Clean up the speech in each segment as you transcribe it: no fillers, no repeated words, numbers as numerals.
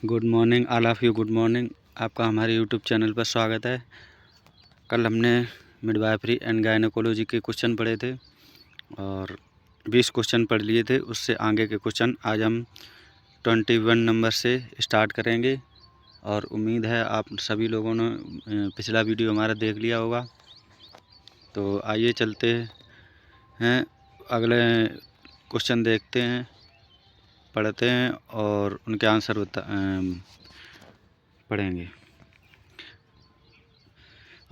Good morning all of you. Good morning. आपका हमारे YouTube channel पर स्वागत है। कल हमने मिडवाइफरी एंड गायनेकोलॉजी के क्वेश्चन पढ़े थे और 20 क्वेश्चन पढ़ लिए थे। उससे आगे के क्वेश्चन आज हम 21 नंबर से स्टार्ट करेंगे और उम्मीद है आप सभी लोगों ने पिछला वीडियो हमारा देख लिया होगा। तो आइए चलते हैं, अगले क्वेश्चन देखते हैं, पढ़ते हैं और उनके आंसर पढ़ेंगे।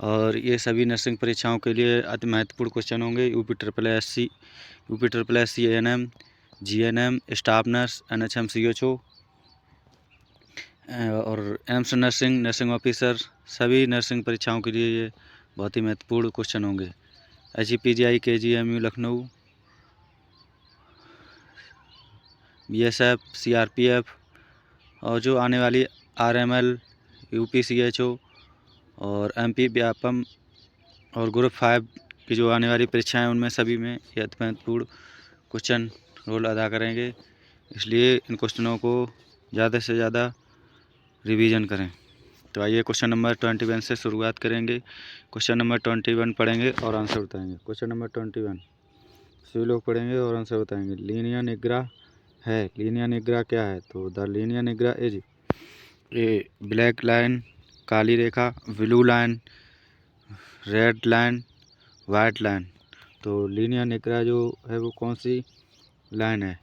और ये सभी नर्सिंग परीक्षाओं के लिए अति महत्वपूर्ण क्वेश्चन होंगे। UP ANM, GNM, staff nurse, NHM CHO और एम्स नर्सिंग ऑफिसर, सभी नर्सिंग परीक्षाओं के लिए ये बहुत ही महत्वपूर्ण क्वेश्चन होंगे। HPGI KGMU Lucknow, BSF, CRPF और जो आने वाली RML, UPCHO और MP व्यापम और ग्रुप 5 की जो आने वाली परीक्षाएं उनमें सभी में ये अति महत्वपूर्ण क्वेश्चन रोल अदा करेंगे। इसलिए इन क्वेश्चनों को ज़्यादा से ज़्यादा रिवीजन करें। तो आइए क्वेश्चन नंबर 21 से शुरुआत करेंगे। क्वेश्चन नंबर 21 पढ़ेंगे और आंसर बताएंगे। क्वेश्चन नंबर 21 सभी लोग पढ़ेंगे और आंसर बताएंगे। लीनियर निग्रा है। लीनियर निग्रा क्या है? तो the linear nigra is a black line, Kali Rekha, blue line, red line, white line. तो लीनियर निग्रा जो है वो कौन सी लाइन है,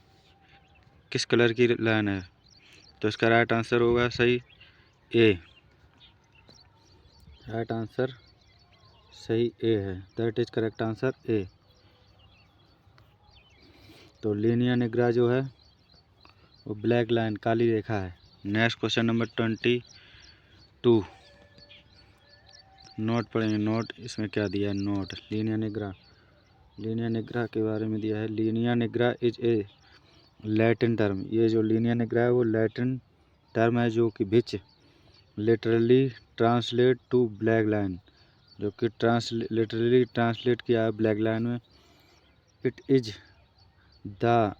किस कलर की लाइन है? तो इसका राइट आंसर होगा सही ए। राइट आंसर सही ए है। That is correct answer A. तो लीनियर निग्रा जो है वो ब्लैक लाइन, काली रेखा है। नेक्स्ट क्वेश्चन नंबर 22 नोट पढ़ेंगे। नोट इसमें क्या दिया है? नोट लीनियर निग्रा के बारे में दिया है। Linear nigra is a Latin term. ये जो लीनियर निग्रा है वो लैटिन टर्म है जो कि which literally translate to black line, जो कि लिटरली ट्रांसलेट किया है ब्लैक लाइन में। It is the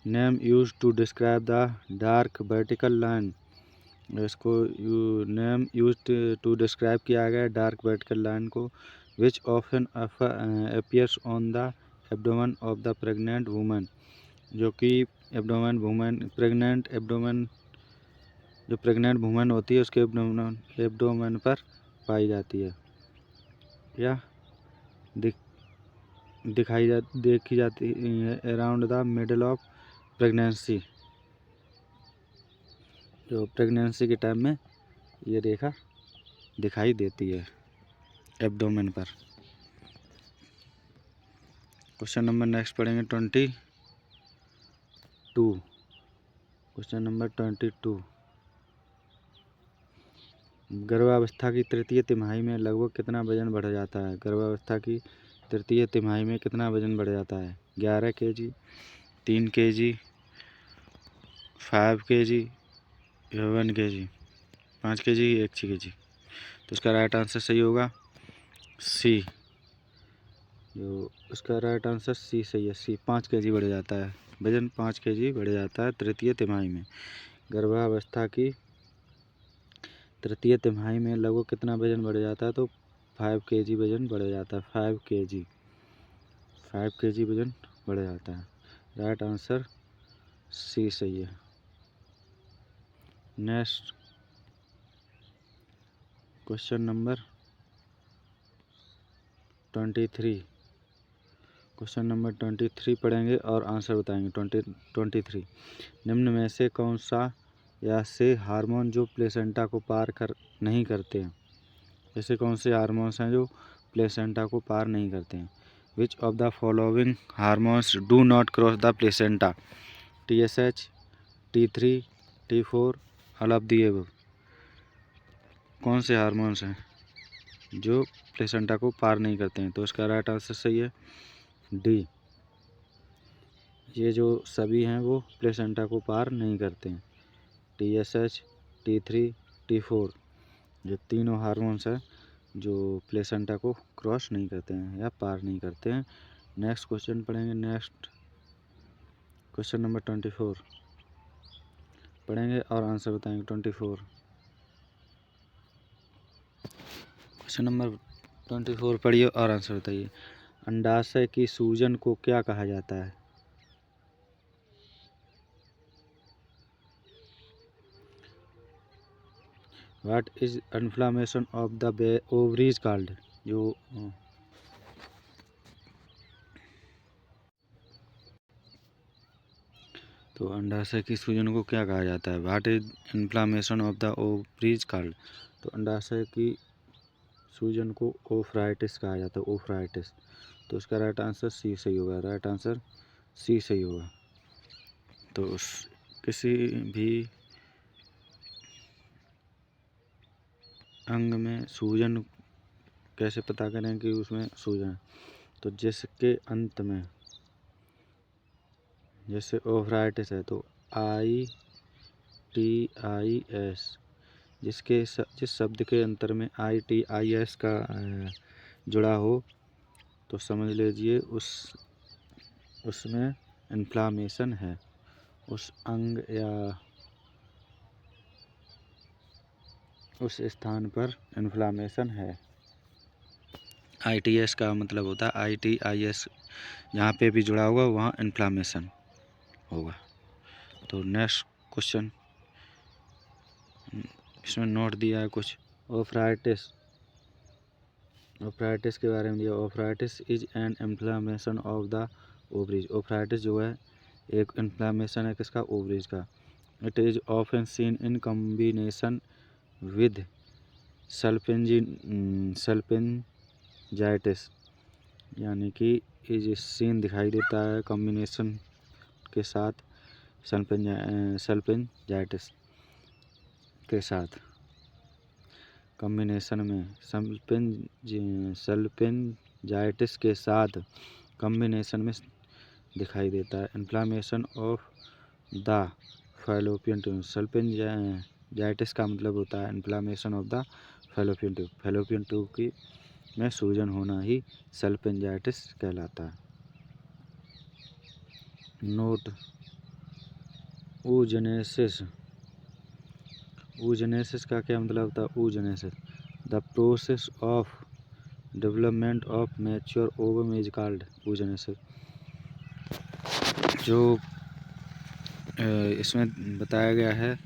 name use to describe the dark vertical line. इसको नेम यूज टू डिस्क्राइब किया गया डार्क वर्टिकल लाइन को, which often appears on the abdomen of the pregnant women, जो कि pregnant abdomen, जो pregnant women होती है उसके एब्डोमेन पर पाई जाती है या देखी जाती है around the middle of pregnancy. जो प्रेगनेंसी के टाइम में ये रेखा दिखाई देती है एब्डोमेन पर। क्वेश्चन नंबर नेक्स्ट पढ़ेंगे 22। क्वेश्चन नंबर 22 गर्भावस्था की तृतीय तिमाही में लगभग कितना वजन बढ़ जाता है? गर्भावस्था की तृतीय तिमाही में कितना वजन बढ़ जाता है? 11 kg, 3 kg, 5 kg, 1 kg, 5 kg, 1 kg। तो इसका राइट आंसर सही होगा सी। जो इसका राइट आंसर सी सही है। सी 5 kg बढ़ जाता है, वजन 5 kg बढ़ जाता है तृतीय तिमाही में। गर्भावस्था की तृतीय तिमाही में लगभग कितना वजन बढ़ जाता है? तो 5 kg वजन बढ़ जाता है। 5 kg वजन बढ़ जाता है। राइट आंसर सी सही है। Next question number 23। Question number 23 पढ़ेंगे और आंसर बताएंगे। 23 निम्न में से कौन सा या से हार्मोन जो प्लेसेंटा को पार नहीं करते हैं? ऐसे कौन से हार्मोन्स हैं जो प्लेसेंटा को पार नहीं करते हैं? विच of the following hormones do not cross the placenta? TSH, T3, T4, all of the above. कौन से हार्मोन्स हैं जो प्लेसेंटा को पार नहीं करते हैं? तो इसका राइट आंसर सही है डी। ये जो सभी हैं वो प्लेसेंटा को पार नहीं करते हैं। TSH, T3, T4 जो तीनों हार्मोन्स हैं जो प्लेसेंटा को क्रॉस नहीं करते हैं या पार नहीं करते हैं। नेक्स्ट क्वेश्चन पढ़ेंगे। नेक्स्ट क्वेश्चन नंबर 24 पढ़ेंगे और आंसर बताएंगे। 24 क्वेश्चन नंबर 24 पढ़िए और आंसर बताइए। अंडाशय की सूजन को क्या कहा जाता है? What is inflammation of the ovaries called? जो तो अंडाशय की सूजन को क्या कहा जाता है? What is inflammation of the ovaries called? तो अंडाशय की सूजन को ओफ्राइटिस कहा जाता है, ओफ्राइटिस। तो इसका राइट आंसर सी सही होगा, राइट आंसर सी सही होगा। तो किसी भी अंग में सूजन कैसे पता करें कि उसमें सूजन? तो जिसके अंत में, जैसे ओफ्राइटिस है तो ITIS, जिस शब्द के अंतर में ITIS का जुड़ा हो तो समझ लीजिए उसमें इन्फ्लामेशन है, उस अंग या उस स्थान पर इन्फ्लामेशन है। ITS का मतलब होता है ITIS, जहाँ पे भी जुड़ा होगा वहाँ इन्फ्लामेशन होगा। तो नेक्स्ट क्वेश्चन, इसमें नोट दिया है कुछ। ओफ्राइटिस के बारे में दिया। Oophoritis is an inflammation of the ovaries. Oophoritis जो है एक इन्फ्लामेशन है किसका? ओवरीज का। It is often seen in combination with salpingitis, यानी कि ये सीन दिखाई देता है कॉम्बिनेशन के साथ, सल्पिंजाइटिस के साथ, कॉम्बिनेशन में सल्पिंजाइटिस के साथ कॉम्बिनेशन में दिखाई देता है। Inflammation of the fallopian tube. Salpingitis का मतलब होता है inflammation of the fallopian tube. Fallopian tube की में सूजन होना ही सल्पिंजाइटिस कहलाता है। Note oogenesis। oogenesis का क्या मतलब होता है? oogenesis, the process of development of mature ovum is called oogenesis। जो इसमें बताया गया है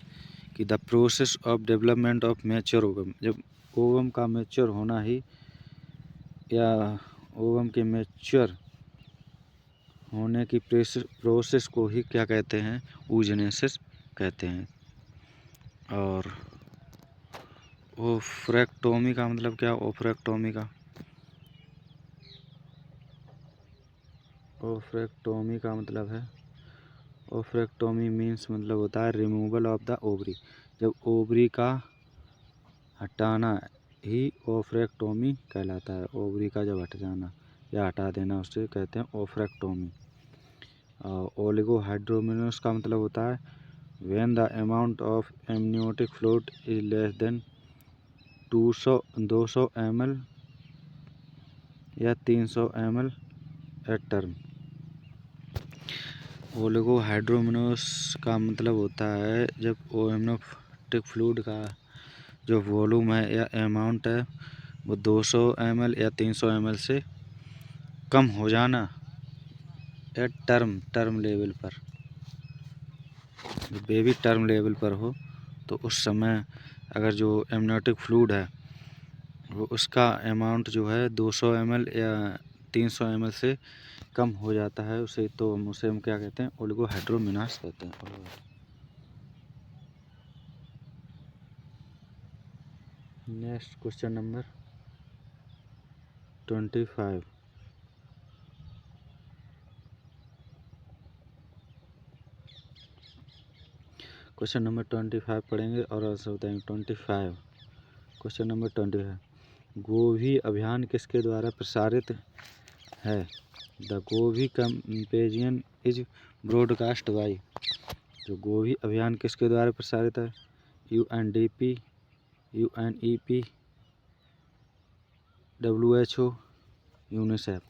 कि the process of development of mature ovum, जब ओवम का मैच्योर होना ही या ओवम के मैच्योर होने की प्रोसेस को ही क्या कहते हैं? oogenesis कहते हैं। और ओफ्रेक्टोमी का मतलब क्या? ओफ्रेक्टोमी का मतलब है, ओफ्रेक्टोमी मीन्स मतलब होता है रिमूवल ऑफ द ओवरी। जब ओवरी का हटाना ही ओफ्रेक्टोमी कहलाता है। ओवरी का जब हट जाना या हटा देना उसे कहते हैं ओफ्रेक्टोमी। ओलिगोहाइड्रोमिनस का मतलब होता है when the amount of amniotic fluid is less than 200 ml या 300 ml एट टर्म। ओलिगोहाइड्रोमिनस का मतलब होता है जब एमनियोटिक फ्लूइड का जो वॉल्यूम है या अमाउंट है वो 200 ml या 300 ml से कम हो जाना एट टर्म लेवल पर। जब बेबी टर्म लेवल पर हो तो उस समय अगर जो एमनियोटिक फ्लूइड है वो उसका अमाउंट जो है 200 ml या 300 ml से कम हो जाता है उसे, तो हम क्या कहते हैं? ओलिगोहाइड्रोमिनस कहते हैं। Next question number 25। Question number 25 पढ़ेंगे और आंसर बताएंगे। 25 क्वेश्चन नंबर 25, गोभी अभियान किसके द्वारा प्रसारित है? द गोभी कैंपेन इज ब्रॉडकास्ट बाय। जो गोभी अभियान किसके द्वारा प्रसारित है? UNDP, UNEP, WHO, UNICEF.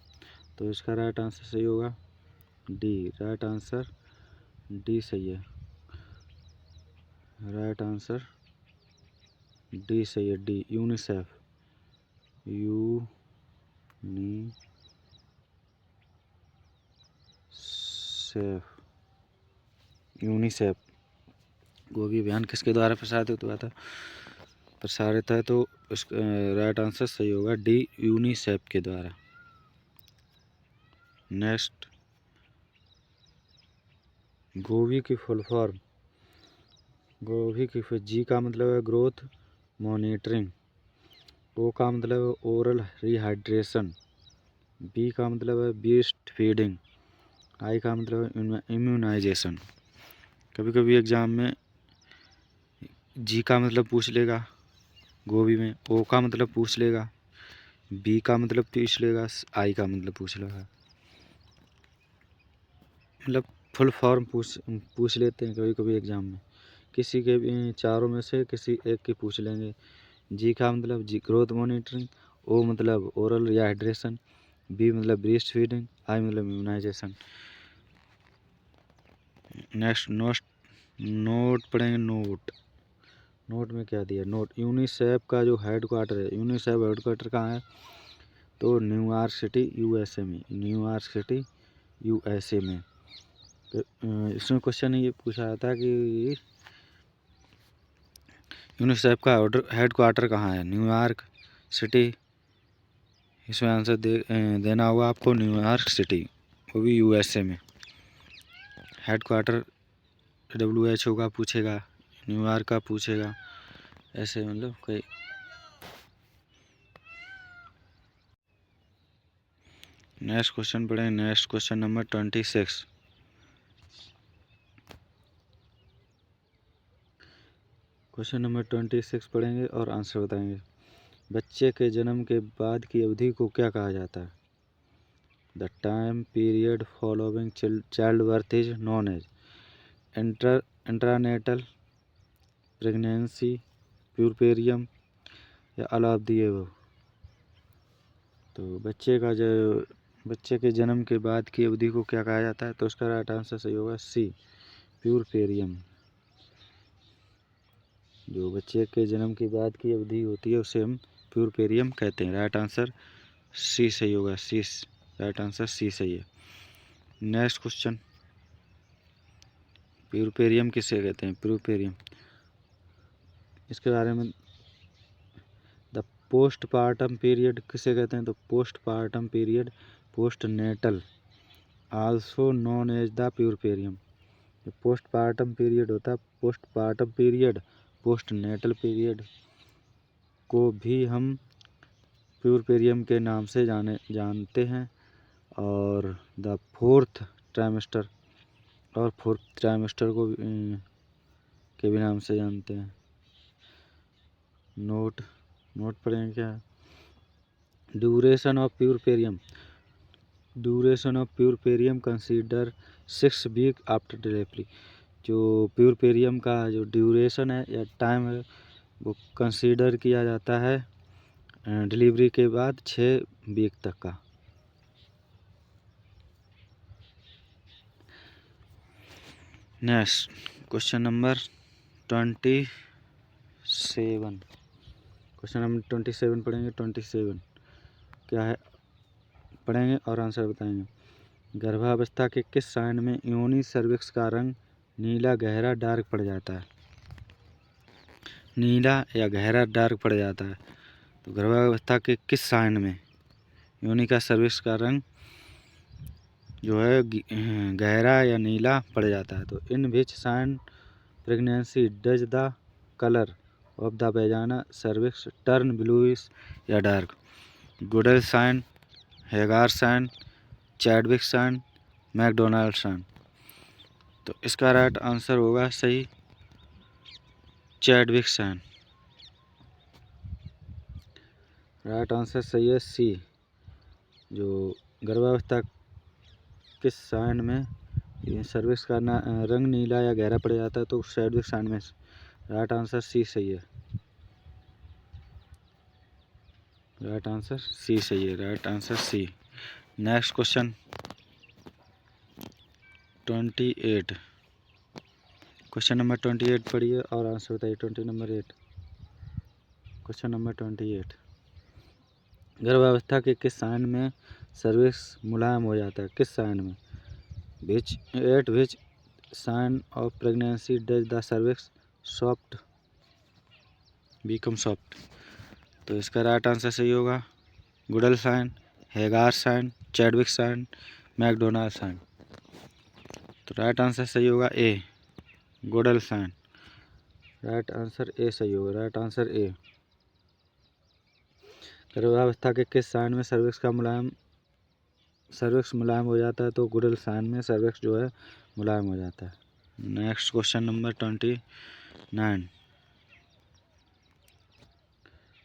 तो इसका राइट आंसर सही होगा डी, राइट आंसर डी सही है। राइट आंसर डी सही है, डी यूनिसेफ। यूनिसेफ वो भी अभियान किसके द्वारा प्रसारित हुआ था, प्रसारित है, तो इसका राइट आंसर सही होगा डी यूनिसेफ के द्वारा। नेक्स्ट, गोभी की फुल फॉर्म। गोभी की जी का मतलब है ग्रोथ मॉनिटरिंग, ओ का मतलब है ओरल रिहाइड्रेशन, बी का मतलब है ब्रेस्ट फीडिंग, आई का मतलब है इम्यूनाइजेशन। कभी कभी एग्जाम में जी का मतलब पूछ लेगा गोभी में, ओ का मतलब पूछ लेगा, बी का मतलब पूछ लेगा, आई का मतलब पूछ लेगा, मतलब फुल फॉर्म पूछ लेते हैं कभी कभी एग्जाम में। किसी के भी चारों में से किसी एक की पूछ लेंगे। जी का मतलब जी ग्रोथ मॉनिटरिंग, ओ मतलब ओरल रिहाइड्रेशन, बी मतलब ब्रेस्ट फीडिंग, आई मतलब इम्यूनाइजेशन। नेक्स्ट नोट पढ़ेंगे। नोट में क्या दिया, नोट यूनिसेफ का जो हेड क्वार्टर है, यूनिसेफ हेड क्वार्टर कहाँ है, तो न्यूयॉर्क सिटी यूएसए में, न्यूयॉर्क सिटी यूएसए में। इसमें क्वेश्चन ये पूछा था कि यूनिसेफ का हेड क्वार्टर कहाँ है, न्यूयॉर्क सिटी। इसमें आंसर देना होगा आपको न्यूयॉर्क सिटी, वो भी यूएसए में। हेड क्वार्टर WHO का पूछेगा, न्यूयॉर्क का पूछेगा, ऐसे मतलब कई। नेक्स्ट क्वेश्चन पढ़ेंगे। Next question number 26। Question number 26 पढ़ेंगे और आंसर बताएंगे। बच्चे के जन्म के बाद की अवधि को क्या कहा जाता है, the time period following child birth is known as intranatal, pregnancy, puerperium या ऑल ऑफ द अबव। तो बच्चे के जन्म के बाद की अवधि को क्या कहा जाता है, तो उसका राइट आंसर सही होगा सी, प्यूरपेरियम। जो बच्चे के जन्म के बाद की अवधि होती है उसे हम प्यूरपेरियम कहते हैं। राइट आंसर सी सही होगा, सी राइट आंसर सी सही है। नेक्स्ट क्वेश्चन, प्यूरपेरियम किसे कहते हैं, प्यूरपेरियम इसके बारे में। द पोस्टपार्टम पीरियड किसे कहते हैं, तो postpartum period, postnatal also known as the puerperium. जो पोस्टपार्टम पीरियड होता है, postpartum period, postnatal period को भी हम प्यूरपेरियम के नाम से जानते हैं। और द फोर्थ ट्राइमेस्टर को के भी नाम से जानते हैं। नोट पढ़ेंगे क्या, duration of puerperium consider 6 week after delivery. जो प्यूरपेरियम का जो ड्यूरेशन है या टाइम है वो कंसीडर किया जाता है डिलीवरी के बाद 6 वीक तक का। Next question number 27। Question number 27 पढ़ेंगे। 27 क्या है पढ़ेंगे और आंसर बताएंगे। गर्भावस्था के किस साइन में योनि सर्विक्स का रंग नीला गहरा डार्क पड़ जाता है, नीला या गहरा डार्क पड़ जाता है। तो गर्भावस्था के किस साइन में योनि का सर्विक्स का रंग जो है गहरा या नीला पड़ जाता है, तो in which sign pregnancy does the colour of the vagina cervix turn bluish या dark. Goodell sign, Hegar sign, Chadwick sign, McDonald sign. तो इसका राइट आंसर होगा सही चैडविक साइन। राइट आंसर सही है सी। जो गर्भावस्था किस साइन में सर्विक्स का रंग नीला या गहरा पड़ जाता है, तो चैडविक साइन में। राइट आंसर सी सही है, राइट आंसर सी सही है, right answer C. Next question 28। Question number 28 पढ़िए और आंसर बताइए। 20 नंबर 8, क्वेश्चन नंबर 28, गर्भावस्था के किस साइन में सर्विक्स मुलायम हो जाता है? किस साइन में? Which sign of pregnancy does the cervix soft become soft? तो इसका राइट आंसर सही होगा Goodell sign, Hegar sign, Chadwick sign, McDonald sign. तो राइट आंसर सही होगा A, Goodell sign. Right answer A सही होगा, राइट आंसर ए। गर्भावस्था के किस साइन में सर्विक्स मुलायम हो जाता है? तो गुडल साइन में सर्विक्स जो है मुलायम हो जाता है। नेक्स्ट क्वेश्चन नंबर 29,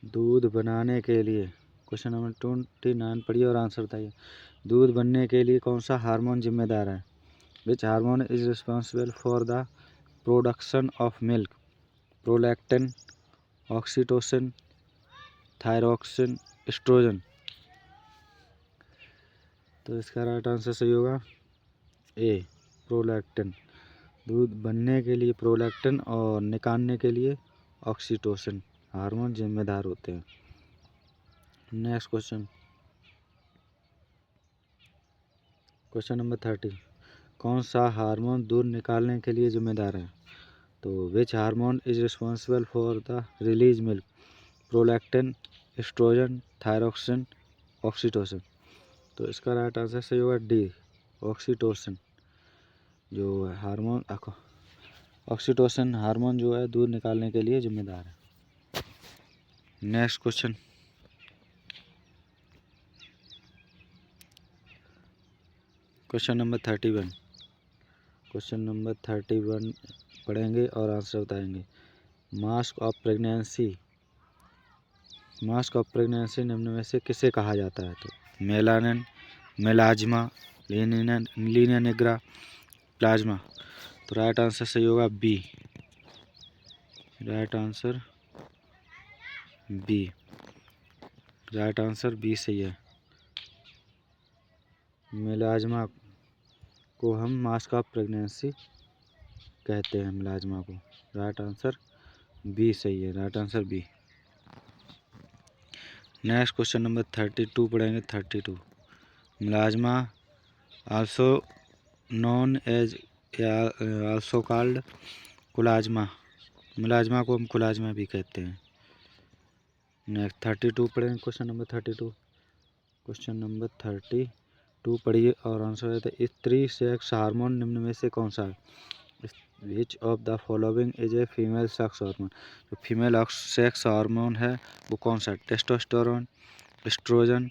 दूध बनाने के लिए, क्वेश्चन नंबर 29 पढ़िए और आंसर बताइए। दूध बनने के लिए कौन सा हार्मोन जिम्मेदार है? Which hormone is responsible for the production of milk? Prolactin, oxytocin, thyroxine, estrogen. तो इसका राइट आंसर सही होगा ए, प्रोलैक्टिन। दूध बनने के लिए प्रोलैक्टिन और निकालने के लिए ऑक्सीटोसिन हार्मोन जिम्मेदार होते हैं। नेक्स्ट क्वेश्चन नंबर 30, कौन सा हार्मोन दूध निकालने के लिए जिम्मेदार है? तो which hormone is responsible for the release milk? Prolactin, estrogen, thyroxine, oxytocin. तो इसका राइट आंसर सही होगा डी, ऑक्सीटोसिन। जो हार्मोन ऑक्सीटोसिन हार्मोन जो है दूध निकालने के लिए जिम्मेदार है। Next question number 31, question number 31 पढ़ेंगे और आंसर बताएंगे। मास्क ऑफ प्रेगनेंसी निम्न में से किसे कहा जाता है? तो melanin, melasma, linea nigra, plasma. तो राइट आंसर सही होगा B, right answer B, right answer B सही है। मेलाज्मा को हम मास्क ऑफ प्रेगनेंसी कहते हैं, मेलाज्मा को। राइट आंसर बी सही है, right answer B. Next question number 32 पढ़ेंगे। 32, melasma also known as also called chloasma. Melasma को हम कोलाज्मा भी कहते हैं। नेक्स्ट 32 पढ़ेंगे। क्वेश्चन नंबर 32, क्वेश्चन नंबर 32 पढ़िए और आंसर है। तो स्त्री सेक्स हार्मोन निम्न में से कौन सा है? Which of the following is a female sex hormone? जो फीमेल सेक्स हार्मोन है वो कौन सा है? Testosterone, oestrogen,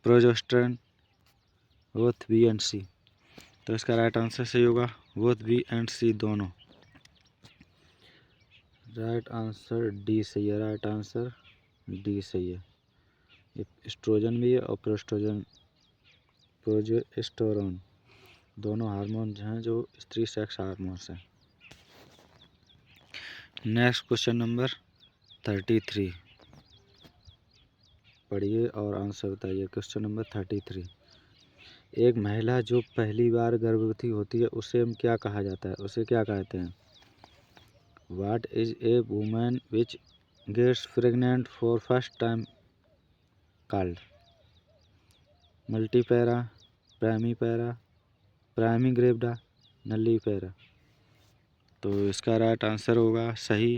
progesterone, both B and C. तो इसका राइट आंसर सही होगा बोथ बी एंड सी दोनों। राइट आंसर डी सही है, राइट आंसर डी सही है। एस्ट्रोजन भी है और प्रोजेस्टेरोन दोनों हार्मोन हैं जो स्त्री सेक्स हार्मोन्स हैं। नेक्स्ट क्वेश्चन नंबर 33 पढ़िए और आंसर बताइए। क्वेश्चन नंबर 33, एक महिला जो पहली बार गर्भवती होती है उसे हम क्या कहा जाता है? उसे क्या कहते हैं? What is a woman which gets pregnant for first time called? Multipara, primipara, primigravida, nullipara. तो इसका राइट आंसर होगा सही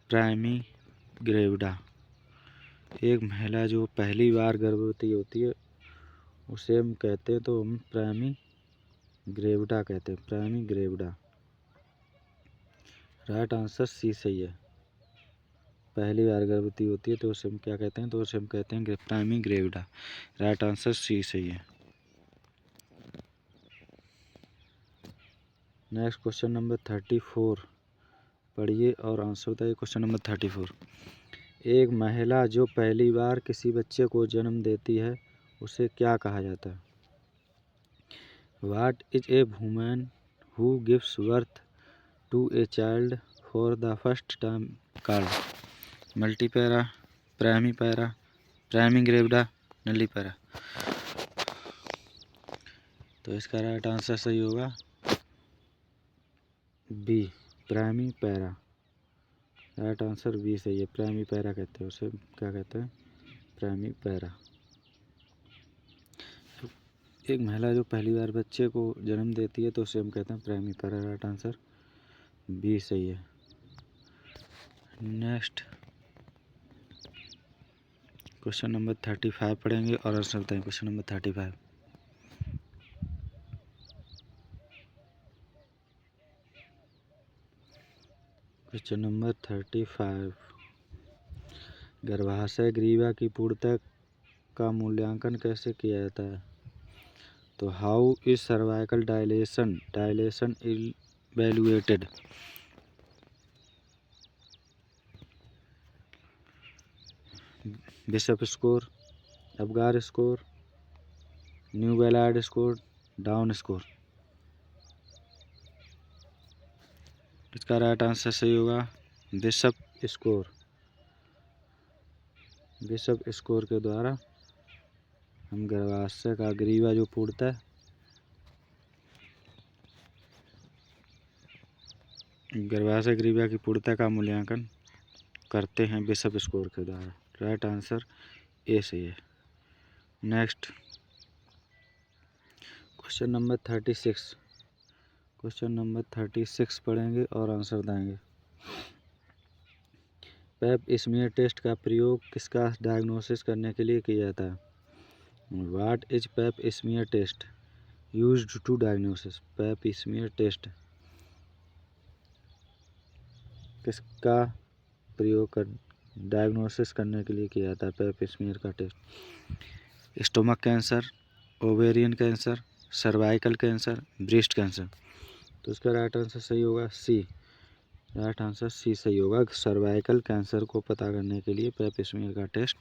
प्राइमीग्रेविडा। एक महिला जो पहली बार गर्भवती होती है उसे हम कहते हैं तो हम प्राइमीग्रेविडा कहते हैं, प्राइमीग्रेविडा। राइट आंसर सी सही है। पहली बार गर्भवती होती है तो उसे हम क्या कहते हैं? तो उसे हम कहते हैं प्राइमीग्रेविडा। राइट आंसर सी सही है। नेक्स्ट क्वेश्चन नंबर 34 पढ़िए और आंसर बताइए। क्वेश्चन नंबर 34, एक महिला जो पहली बार किसी बच्चे को जन्म देती है उसे क्या कहा जाता है? What is a woman who gives birth to a child for the first time called? Multipara, primipara, primigravida, nullipara. तो इसका राइट आंसर सही होगा B, primipara, right answer B सही है। प्राइमी पैरा कहते हैं उसे, क्या कहते हैं? Primi para. एक महिला जो पहली बार बच्चे को जन्म देती है तो उसे हम कहते हैं primipara, right answer B सही है। नेक्स्ट क्वेश्चन नंबर 35 पढ़ेंगे और आंसर बताएंगे। क्वेश्चन नंबर 35, क्वेश्चन नंबर 35, गर्भाशय ग्रीवा की पूर्णता का मूल्यांकन कैसे किया जाता है? तो how is cervical dilation evaluated? Bishop score, Apgar score, new Ballard score, Down score. इसका राइट आंसर सही होगा बिशप स्कोर। बिशप स्कोर के द्वारा हम गर्भाशय का ग्रीवा जो पूर्णता है, गर्भाशय ग्रीवा की पूर्णता का मूल्यांकन करते हैं बिशप स्कोर के द्वारा। राइट आंसर ए सही है। Next question number 36, question number 36 पढ़ेंगे और आंसर बताएंगे। पेप स्मीयर टेस्ट का प्रयोग किसका डायग्नोसिस करने के लिए किया जाता है? What is pap smear test used to diagnosis? Pap smear test किसका प्रयोग कर डायग्नोसिस करने के लिए किया जाता है? पेप स्मीयर का test. Stomach cancer, ovarian cancer, cervical cancer, breast cancer. तो इसका राइट आंसर सही होगा सी, राइट आंसर सी सही होगा। सर्वाइकल कैंसर को पता करने के लिए पेप स्मीयर का टेस्ट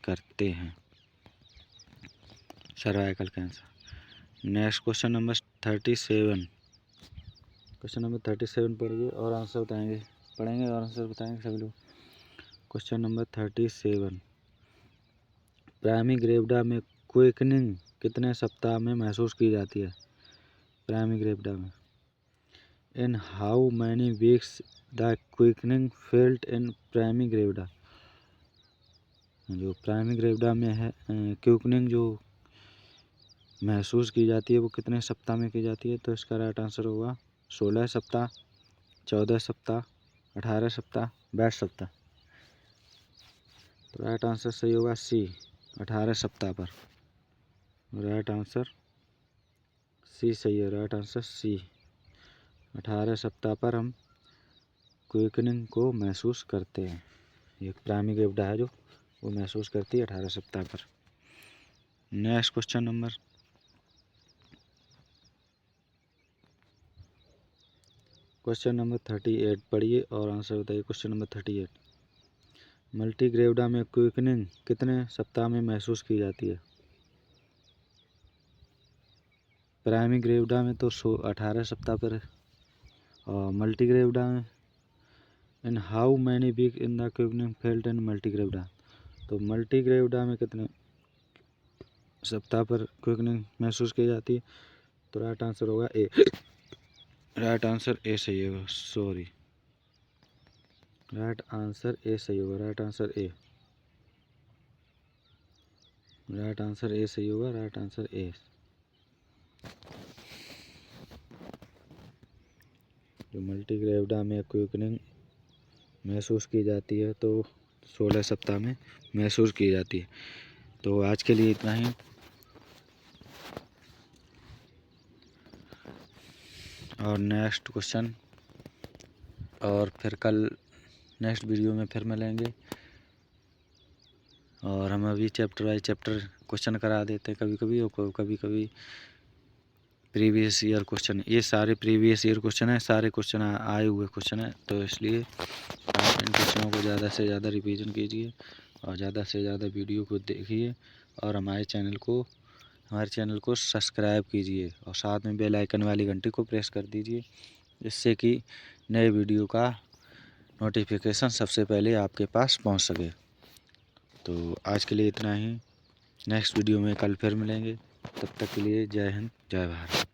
करते हैं, cervical cancer. Next question number 37, question number 37 पढ़िए और आंसर पढ़ेंगे और आंसर बताएंगे सभी लोग। क्वेश्चन नंबर 37, प्राइमी ग्रेविडा में क्विकनिंग कितने सप्ताह में महसूस की जाती है? प्राइमी ग्रेविडा में in how many weeks the quickening felt in primi gravida? जो प्राइमी ग्रेविडा में है क्विकनिंग जो महसूस की जाती है वो कितने सप्ताह में की जाती है? तो इसका राइट आंसर होगा 16 सप्ताह, 14 सप्ताह, 18 सप्ताह, 22 सप्ताह। तो राइट आंसर सही होगा सी, 18 सप्ताह पर। राइट आंसर सी सही है, राइट आंसर सी, 18 सप्ताह पर हम क्विकनिंग को महसूस करते हैं। ये प्राइमी ग्रेविडा है जो वो महसूस करती है 18 सप्ताह पर। नेक्स्ट क्वेश्चन नंबर 38 पढ़िए और आंसर बताइए। क्वेश्चन नंबर 38, मल्टी ग्रेविडा में क्विकनिंग कितने सप्ताह में महसूस की जाती है? प्राइमी ग्रेविडा में तो 18 सप्ताह पर है, और मल्टी ग्रेविडा में in how many week in the quickening felt in multigravida? तो मल्टी ग्रेविडा में कितने सप्ताह पर क्विकनिंग महसूस की जाती है? तो राइट आंसर होगा ए, राइट आंसर ए सही होगा, सॉरी, राइट आंसर ए सही होगा, right answer A, right answer A सही होगा, राइट आंसर ए। जो मल्टी ग्रेविडा में क्विकनिंग महसूस की जाती है तो 16 सप्ताह में महसूस की जाती है। तो आज के लिए इतना ही, और नेक्स्ट क्वेश्चन और फिर कल नेक्स्ट वीडियो में फिर मिलेंगे। और हम अभी चैप्टर बाई चैप्टर क्वेश्चन करा देते हैं कभी कभी, और कभी कभी प्रीवियस ईयर क्वेश्चन। ये सारे प्रीवियस ईयर क्वेश्चन है, सारे क्वेश्चन आए हुए क्वेश्चन है, तो इसलिए आप इन क्वेश्चनों को ज़्यादा से ज़्यादा रिवीजन कीजिए और ज़्यादा से ज़्यादा वीडियो को देखिए, और हमारे चैनल को सब्सक्राइब कीजिए, और साथ में बेल आइकन वाली घंटी को प्रेस कर दीजिए, जिससे कि नए वीडियो का नोटिफिकेशन सबसे पहले आपके पास पहुंच सके। तो आज के लिए इतना ही, नेक्स्ट वीडियो में कल फिर मिलेंगे। तब तक के लिए जय हिंद, जय भारत।